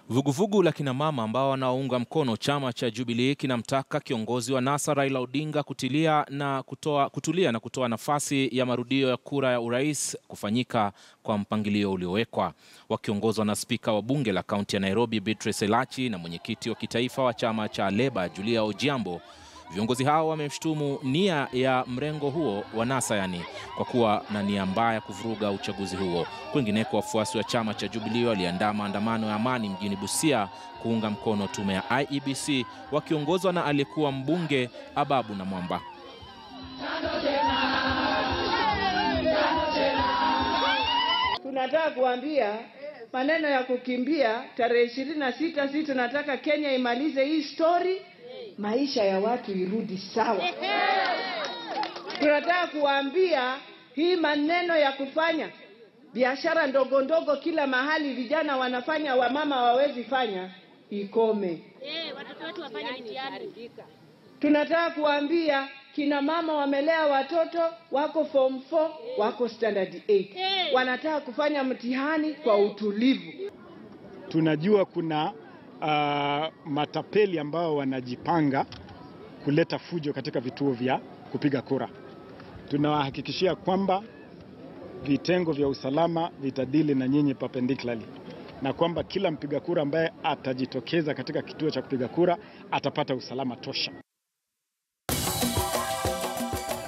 Vuguvugu la kina mama ambao wanaunga mkono chama cha Jubilee kinamtaka kiongozi wa NASA Raila Odinga kutulia na kutoa nafasi ya marudio ya kura ya urais kufanyika kwa mpangilio uliowekwa. Wakiongozwa na spika wa bunge la kaunti ya Nairobi Beatrice Elachi na mwenyekiti wa kitaifa wa chama cha Labour Julia Ojiambo, viongozi hao wamemshutumu nia ya mrengo huo wa NASA kwa kuwa na nia mbaya kuvuruga uchaguzi huo. Kwingineko, wafuasi wa chama cha Jubilee waliandaa maandamano ya amani mjini Busia kuunga mkono tume ya IEBC wakiongozwa na aliyekuwa mbunge Ababu Namwamba. Tunataka kuambia maneno ya kukimbia tarehe 26, sisi tunataka Kenya imalize hii story, maisha ya watu irudi sawa. Tunataka kuambia hii maneno ya kufanya biashara ndogo ndogo kila mahali vijana wanafanya, wamama wawezi fanya, ikome. Watoto wetu wafanye mitihani. Tunataka kuambia kina mama wamelea watoto wako form 4, wako standard 8. Wanataka kufanya mtihani kwa utulivu. Tunajua kuna matapeli ambao wanajipanga kuleta fujo katika vituo vya kupiga kura. Tunawahakikishia kwamba vitengo vya usalama vitadili na nyinyi perpendicularly, na kwamba kila mpiga kura ambaye atajitokeza katika kituo cha kupiga kura atapata usalama tosha.